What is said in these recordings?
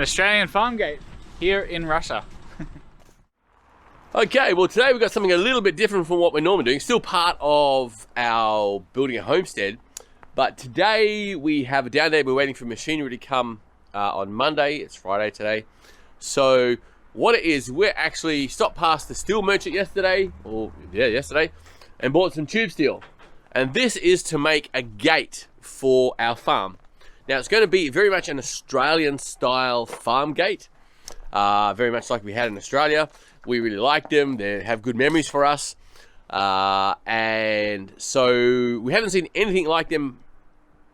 an Australian farm gate here in Russia. Okay, well today we've got something a little bit different from what we're normally doing. Still part of our building a homestead, but today we have a down day. We're waiting for machinery to come on Monday. It's Friday today. So what it is, we're actually stopped past the steel merchant yesterday, and bought some tube steel. And this is to make a gate for our farm. Now it's going to be very much an Australian style farm gate, very much like we had in Australia. We really like them. They have good memories for us. And so we haven't seen anything like them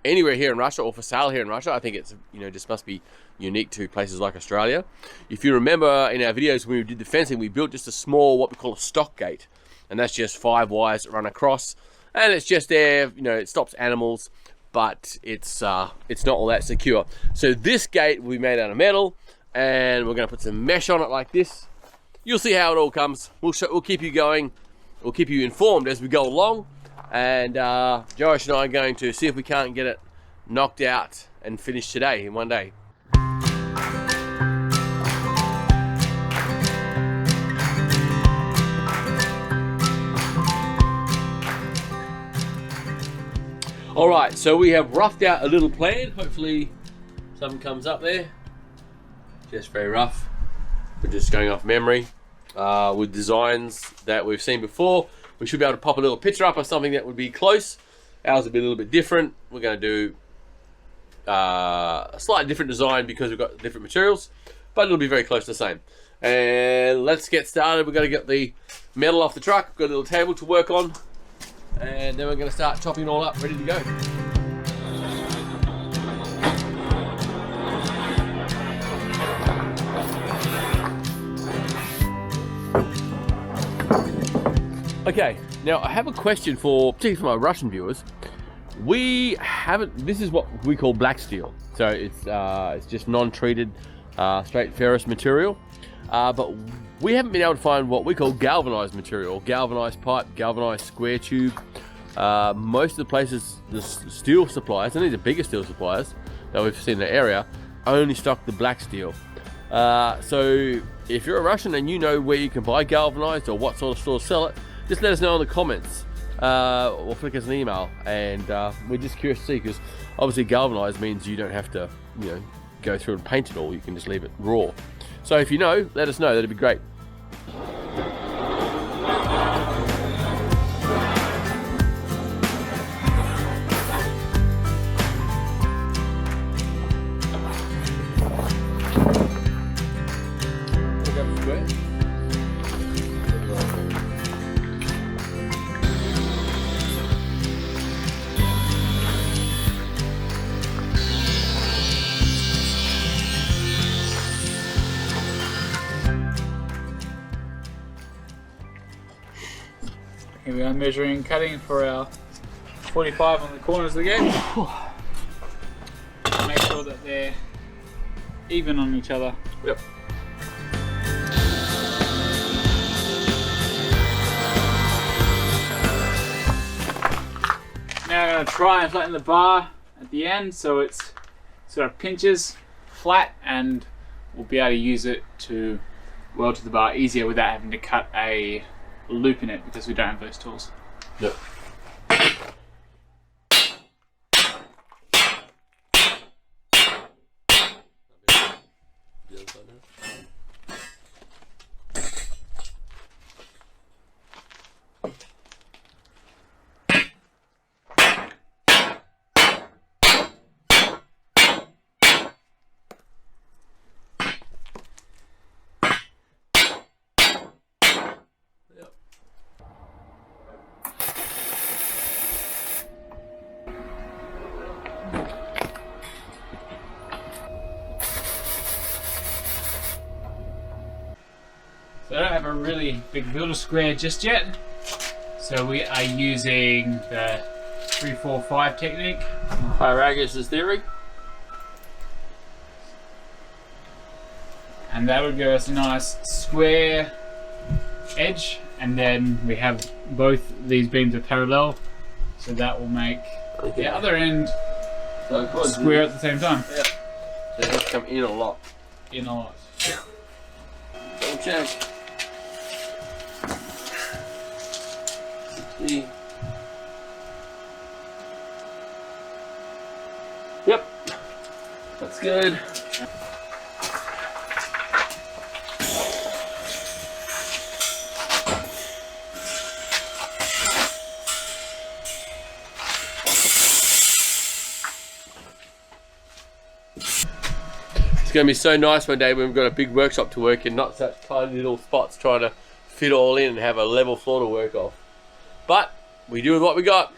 anywhere here in Russia or for sale here in Russia. I think it's, just must be unique to places like Australia. If you remember in our videos when we did the fencing, we built just a small, what we call a stock gate. And that's just 5 wires that run across. And it's just there, it stops animals, but it's not all that secure. So this gate will be made out of metal, and we're gonna put some mesh on it like this. You'll see how it all comes. We'll keep you going. We'll keep you informed as we go along. And Josh and I are going to see if we can't get it knocked out and finished today in one day. All right, so we have roughed out a little plan. Hopefully something comes up there. Just very rough. We're just going off memory. With designs that we've seen before. We should be able to pop a little picture up of something that would be close. Ours will be a little bit different. We're going to do a slightly different design because we've got different materials, but it'll be very close to the same. And let's get started. We're going to get the metal off the truck. We've got a little table to work on, and then we're going to start chopping it all up, ready to go. Okay, now I have a question particularly for my Russian viewers. This is what we call black steel. So it's just non-treated, straight ferrous material. But we haven't been able to find what we call galvanized material, galvanized pipe, galvanized square tube. Most of the places, the steel suppliers, and these are bigger steel suppliers that we've seen in the area, only stock the black steel. So if you're a Russian and you know where you can buy galvanized or what sort of stores sell it, just let us know in the comments or flick us an email, and we're just curious to see, because obviously galvanized means you don't have to go through and paint it all. You can just leave it raw. So if you know, let us know. That'd be great. Here we are measuring, cutting for our 45 on the corners of the gate. Make sure that they're even on each other. Yep. Now I'm going to try and flatten the bar at the end so it sort of pinches flat, and we'll be able to use it to weld to the bar easier without having to cut a loop in it, because we don't have those tools. Yep. So I don't have a really big builder square just yet, so we are using the 3-4-5 technique. Pythagoras' theory. And that would give us a nice square edge, and then we have both these beams are parallel, so that will make the other end square at the same time. Yeah. So it has to come in a lot. in on it. Double check. 60. Yep, that's good. It's going to be so nice one day when we've got a big workshop to work in, not such tiny little spots trying to fit all in and have a level floor to work off. But we do with what we got.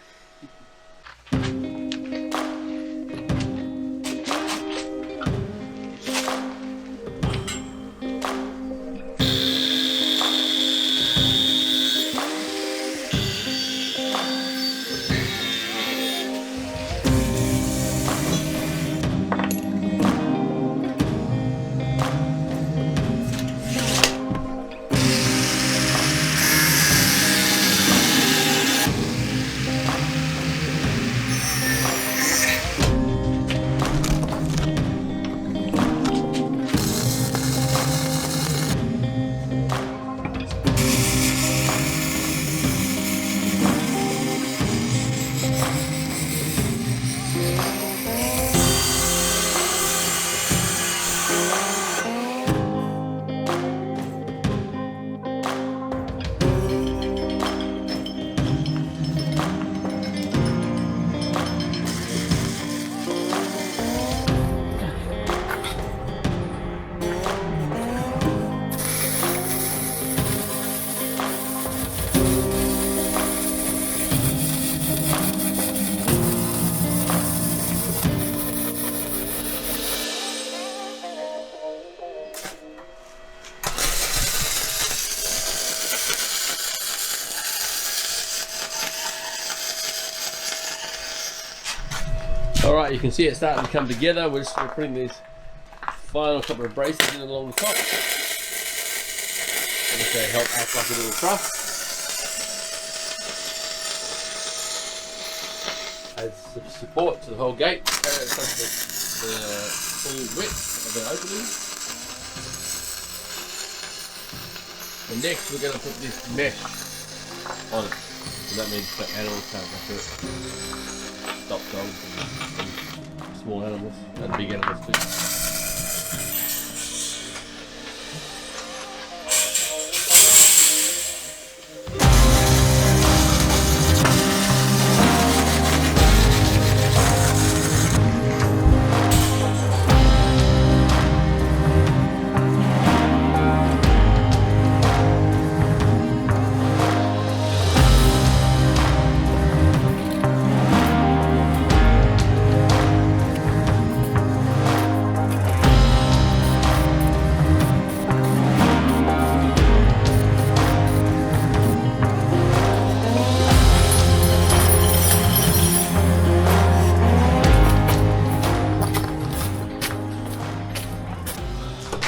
Alright, you can see it starting to come together. We're just putting these final couple of braces in along the top. And they help act like a little truss. As support to the whole gate, such that the full width of the opening. And next we're going to put this mesh on it. And that means that animals can't go through it. Stop dogs and small animals and big animals too.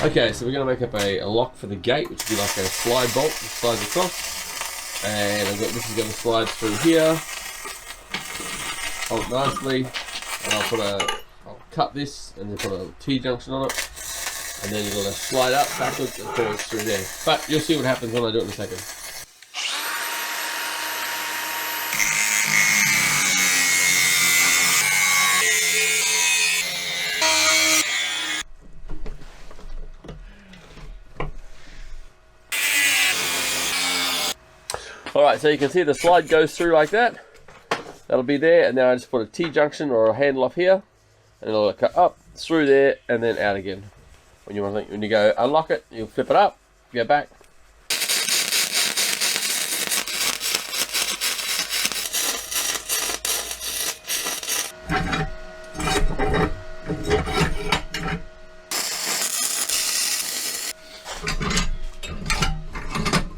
Okay, so we're going to make up a lock for the gate, which will be like a slide bolt that slides across. And I've got this is going to slide through here. Hold it nicely. And I'll cut this and then put a T-junction on it. And then it'll slide up, backwards, and forwards through there. But you'll see what happens when I do it in a second. Alright, so you can see the slide goes through like that. That'll be there, and then I just put a T-junction or a handle off here, and it'll cut up, through there, and then out again. When you go unlock it, you'll flip it up, go back.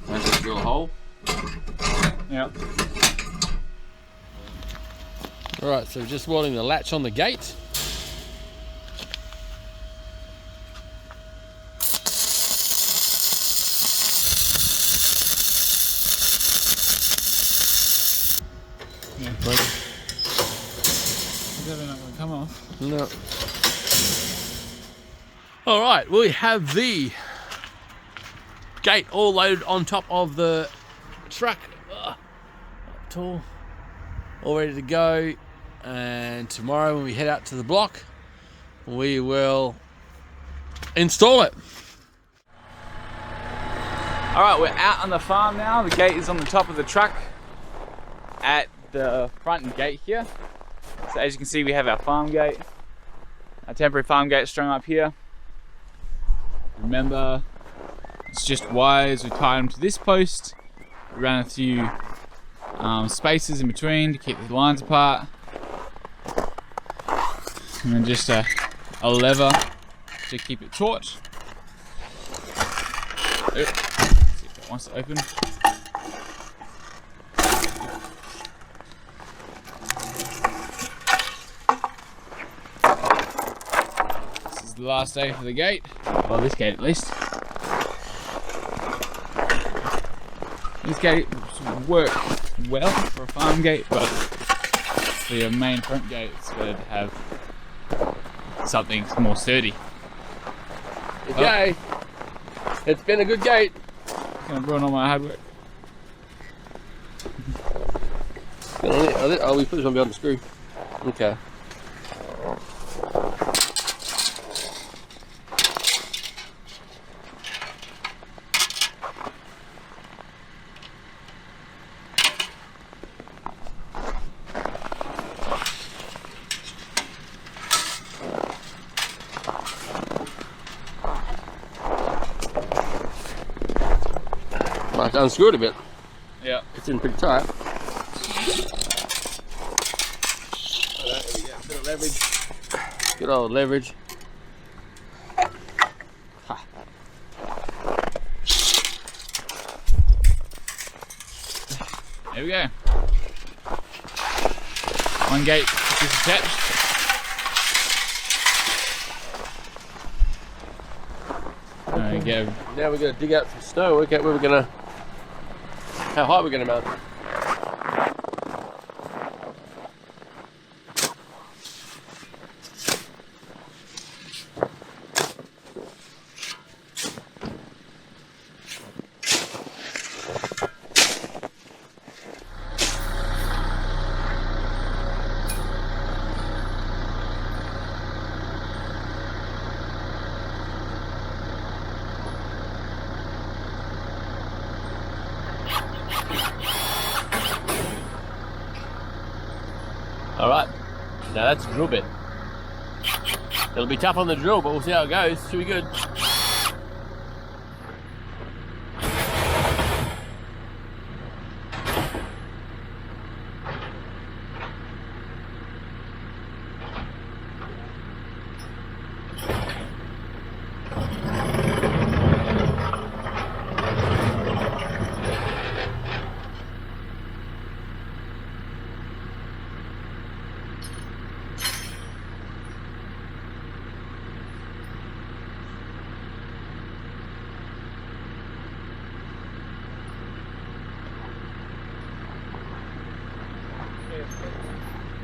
And just drill a hole. Yeah. Alright, so we're just welding the latch on the gate. Yeah. Right. Is that not going to come off? No. All right, we have the gate all loaded on top of the truck. Tall, all ready to go. And tomorrow when we head out to the block, we will install it. All right, we're out on the farm now. The gate is on the top of the truck at the front gate here. So as you can see, we have our farm gate, our temporary farm gate strung up here. Remember, it's just wires. We tie them to this post. We ran a few spaces in between to keep the lines apart. And then just a lever to keep it taut. Let's see if it wants to open. This is the last day for the gate. Well, this gate at least. This gate works well for a farm gate, but for your main front gate, it's better to have something more sturdy. Okay, it's been a good gate. It's gonna ruin all my hard work. Oh, we put this one behind the screw. Okay. Might unscrew it a bit. Yeah. It's in pretty tight. Bit of leverage. Good old leverage. Ha. There we go. One gate is attached. There we go. Now we're going to dig out some snow, work out where we're going to, how high we're going to mount it. Alright, now that's a drill bit. It'll be tough on the drill, but we'll see how it goes. Should be good.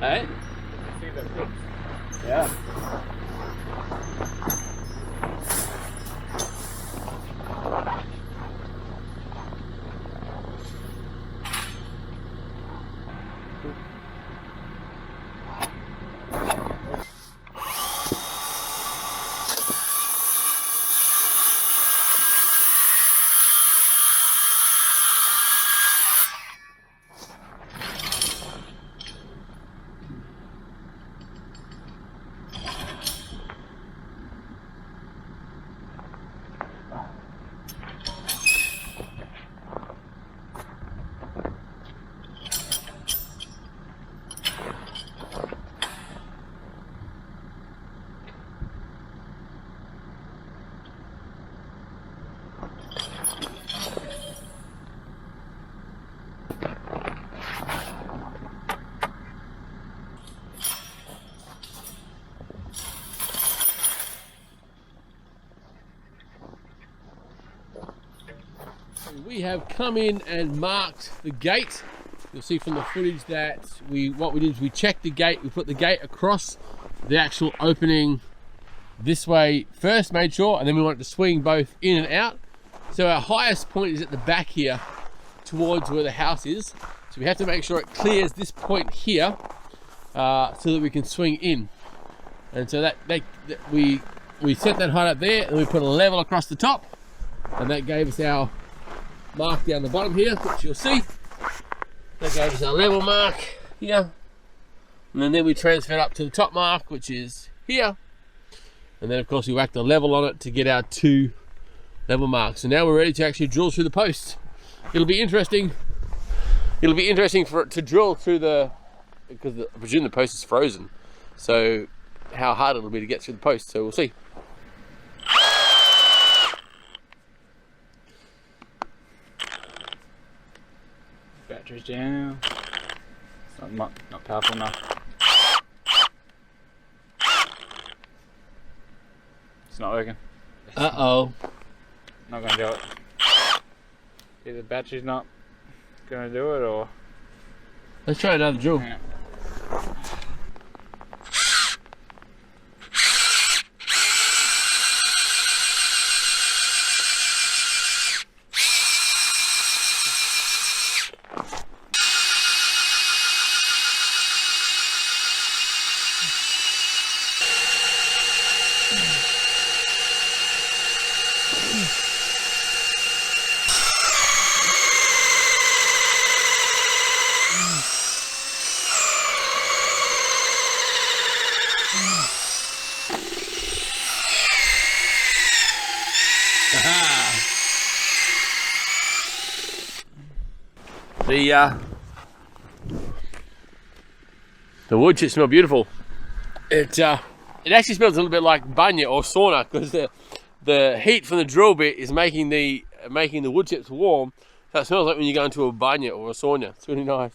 Hey? See the hooks? Yeah. We have come in and marked the gate. You'll see from the footage that what we did is we checked the gate, we put the gate across the actual opening this way first, made sure, and then we want it to swing both in and out. So our highest point is at the back here towards where the house is. So we have to make sure it clears this point here so that we can swing in. And so that we set that height up there, and we put a level across the top, and that gave us our mark down the bottom here, which you'll see. That gave us our level mark here. And then we transferred up to the top mark, which is here. And then of course we whacked a level on it to get our 2 level marks. So now we're ready to actually drill through the posts. It'll be interesting. It'll be interesting for it to drill through because I presume the post is frozen. So how hard it'll be to get through the post. So we'll see. Battery's down. It's not powerful enough. It's not working. Uh-oh. Not gonna do it. Either the battery's not gonna do it, or... Let's try another drill. Yeah. The wood chips smell beautiful. It actually smells a little bit like bunya or sauna, because the heat from the drill bit is making the wood chips warm. So it smells like when you go into a bunya or a sauna. It's really nice.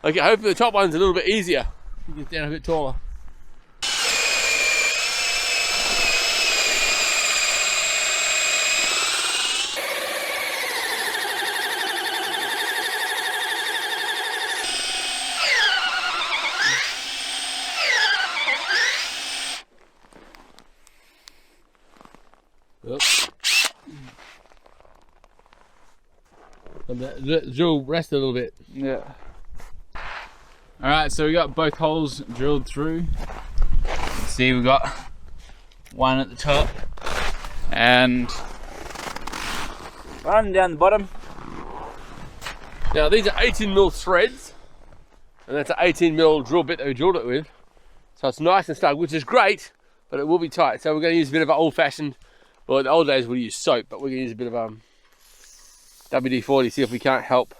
Okay, hopefully the top one's a little bit easier. You get down a bit taller. The drill rest a little bit. Yeah. Alright, so we got both holes drilled through. See, we got one at the top and one down the bottom. Now these are 18mm threads, and that's an 18mm drill bit that we drilled it with. So it's nice and snug, which is great, but it will be tight. So we're going to use a bit of an old-fashioned, well, in the old days we use soap, but we're going to use a bit of WD-40, see if we can't help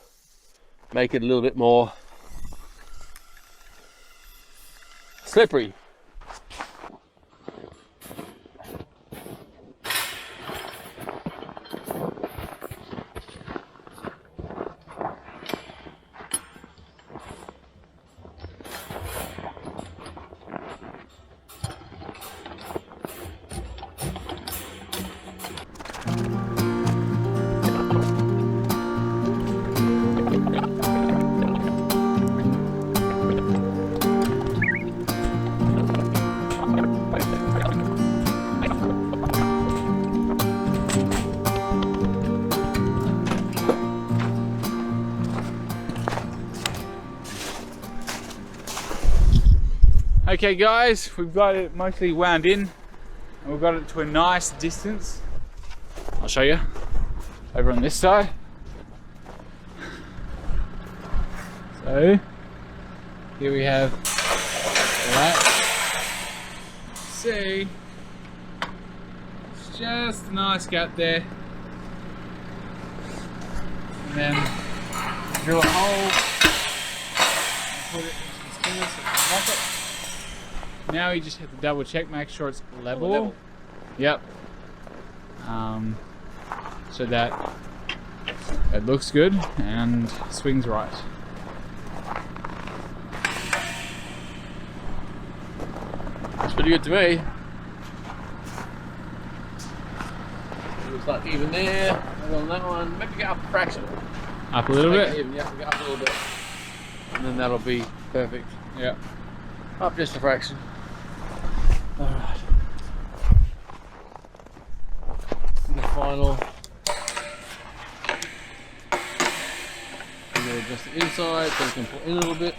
make it a little bit more slippery. Okay guys, we've got it mostly wound in and we've got it to a nice distance. I'll show you over on this side. So here we have that. See, it's just a nice gap there, and then drill a hole and put it into the stairs so we can lock it. Now you just have to double check, make sure it's level. Yep. So that it looks good and swings right. That's pretty good to me. Looks like even there. And on that one, maybe go up a fraction. Up a little bit? Even, yeah, go up a little bit. And then that'll be perfect. Yeah. Up just a fraction. Alright. final. And then adjust the inside so you can pull in a little bit.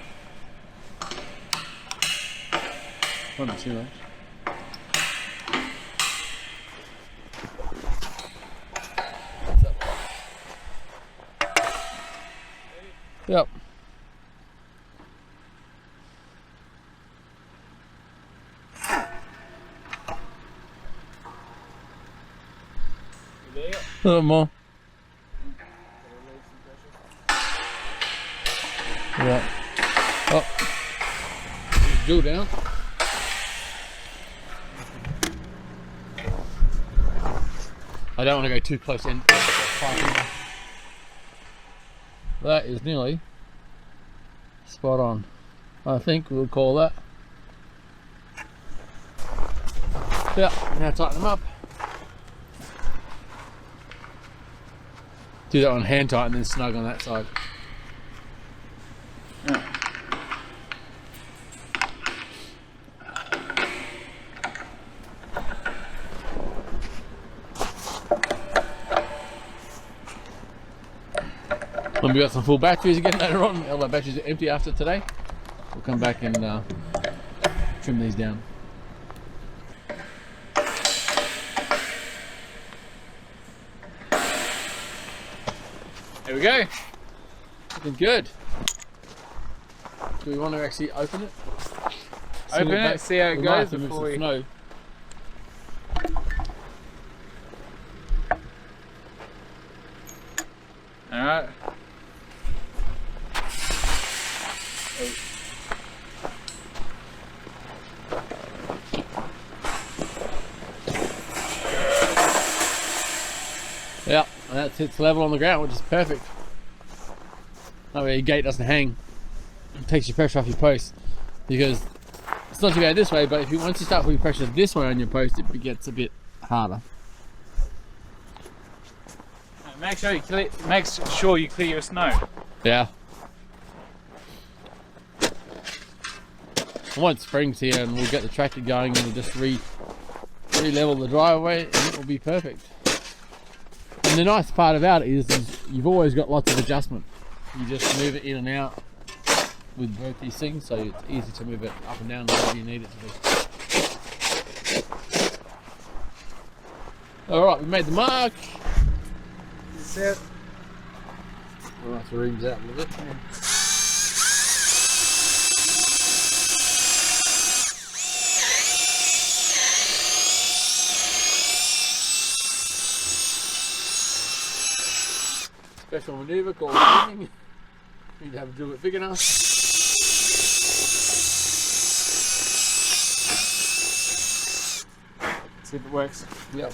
Not too much. Yep. A little more. Yeah. Oh. Go down. I don't want to go too close in. That is nearly spot on. I think we'll call that. Yeah, now tighten them up. Do that on hand tight and then snug on that side. When we got some full batteries again later on, all our batteries are empty after today. We'll come back and trim these down. There we go. Looking good. Do we want to actually open it? Open it, see how it goes before we... No. Alright. Yeah, and that sits level on the ground, which is perfect. That way your gate doesn't hang. It takes your pressure off your post. Because it's not too bad this way, but if you once you start putting pressure this way on your post, it gets a bit harder. Make sure you clear your snow. Yeah. Once spring's here and we'll get the tractor going and we'll just re-level the driveway and it will be perfect. And the nice part about it is you've always got lots of adjustment. You just move it in and out with both these things, so it's easy to move it up and down wherever you need it to be. Alright, we made the mark. That's it. Alright, so rims out a little bit. Special manoeuvre called rimming. Need to have a drill bit big enough. See if it works. Yep.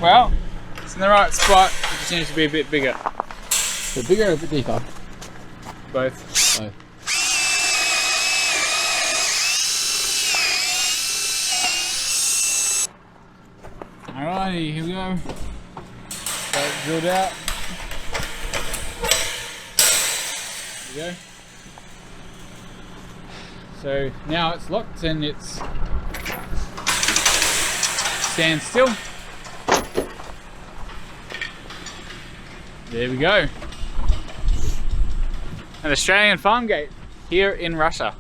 Well, it's in the right spot. It just needs to be a bit bigger. A bit bigger or a bit deeper? Both. Oh. Alrighty, here we go. Got it drilled out. There we go. So now it's locked and it's stands still. There we go. An Australian farm gate here in Russia.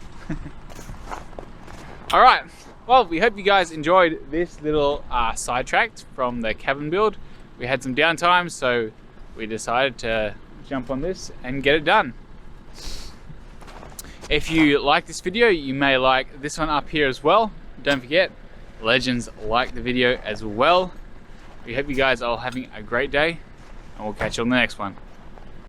Alright, well, we hope you guys enjoyed this little sidetrack from the cabin build. We had some downtime, so we decided to jump on this and get it done. If you like this video, you may like this one up here as well. Don't forget, legends like the video as well. We hope you guys are all having a great day, and we'll catch you on the next one.